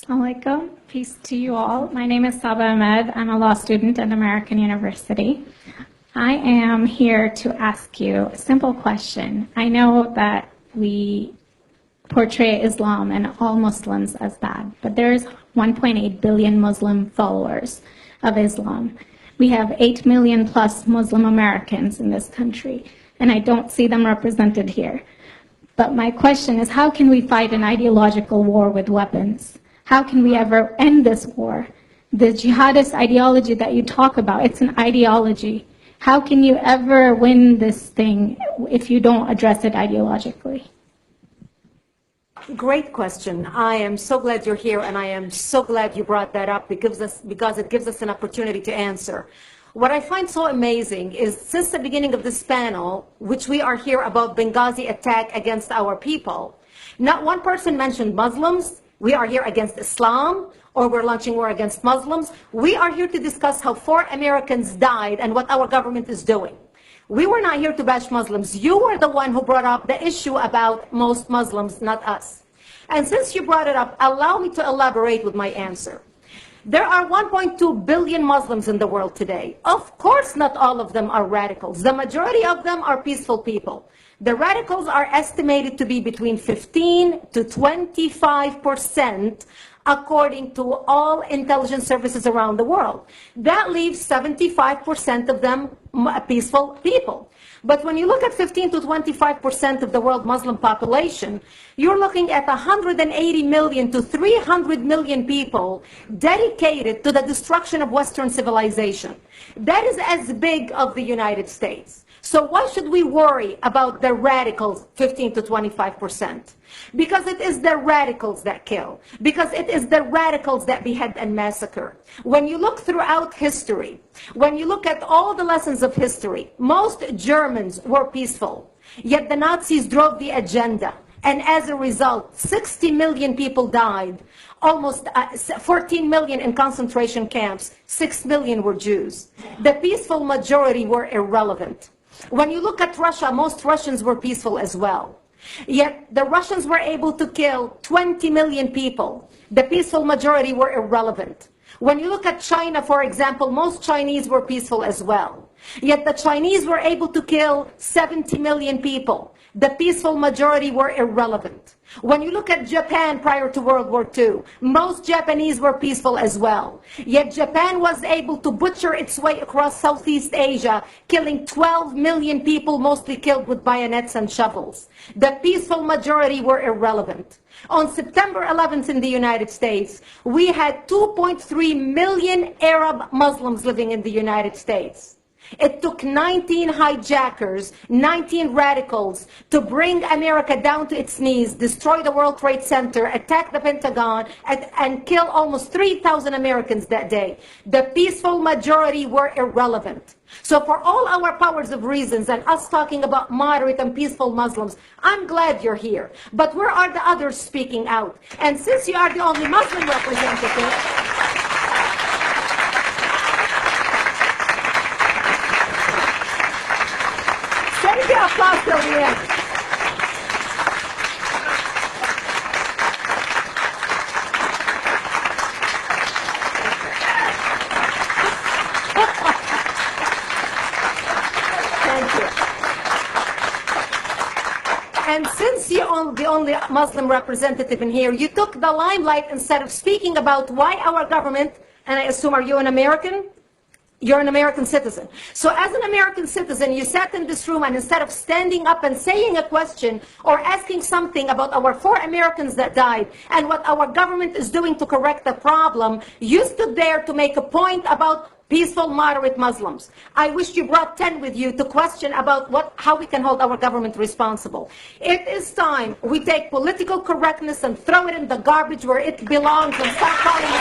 Assalamualaikum. Peace to you all. My name is Saba Ahmed. I'm a law student at American University. I am here to ask you a simple question. I know that we portray Islam and all Muslims as bad, but there's 1.8 billion Muslim followers of Islam. We have 8 million plus Muslim Americans in this country, and I don't see them represented here. But my question is, how can we fight an ideological war with weapons? How can we ever end this war? The jihadist ideology that you talk about, it's an ideology. How can you ever win this thing if you don't address it ideologically? Great question. I am so glad you're here, and I am so glad you brought that up because it gives us an opportunity to answer. What I find so amazing is since the beginning of this panel, which we are here about Benghazi attack against our people, not one person mentioned Muslims. We are here against Islam, or we're launching war against Muslims. We are here to discuss how 4 Americans died and what our government is doing. We were not here to bash Muslims. You were the one who brought up the issue about most Muslims, not us. And since you brought it up, allow me to elaborate with my answer. There are 1.2 billion Muslims in the world today. Of course, not all of them are radicals. The majority of them are peaceful people. The radicals are estimated to be between 15 to 25%, according to all intelligence services around the world. That leaves 75% of them peaceful people. But when you look at 15 to 25% of the world Muslim population, you're looking at 180 million to 300 million people dedicated to the destruction of Western civilization. That is as big as the United States. So why should we worry about the radicals, 15 to 25%? Because it is the radicals that kill. Because it is the radicals that behead and massacre. When you look throughout history, when you look at all the lessons of history, most Germans were peaceful. Yet the Nazis drove the agenda. And as a result, 60 million people died. Almost 14 million in concentration camps. 6 million were Jews. The peaceful majority were irrelevant. When you look at Russia, most Russians were peaceful as well. Yet the Russians were able to kill 20 million people. The peaceful majority were irrelevant. When you look at China, for example, most Chinese were peaceful as well. Yet the Chinese were able to kill 70 million people. The peaceful majority were irrelevant. When you look at Japan prior to World War II, most Japanese were peaceful as well. Yet Japan was able to butcher its way across Southeast Asia, killing 12 million people, mostly killed with bayonets and shovels. The peaceful majority were irrelevant. On September 11th in the United States, we had 2.3 million Arab Muslims living in the United States. It took 19 hijackers, 19 radicals to bring America down to its knees, destroy the World Trade Center, attack the Pentagon, and kill almost 3,000 Americans that day. The peaceful majority were irrelevant. So for all our powers of reasons and us talking about moderate and peaceful Muslims, I'm glad you're here. But where are the others speaking out? And since you are the only Muslim representative, save the applause till the end. Thank you. And since you're the only Muslim representative in here, you took the limelight instead of speaking about why our government, and I assume, are you an American? You're an American citizen. So as an American citizen, you sat in this room and instead of standing up and saying a question or asking something about our 4 Americans that died and what our government is doing to correct the problem, you stood there to make a point about peaceful, moderate Muslims. I wish you brought 10 with you to question about how we can hold our government responsible. It is time we take political correctness and throw it in the garbage where it belongs and start calling it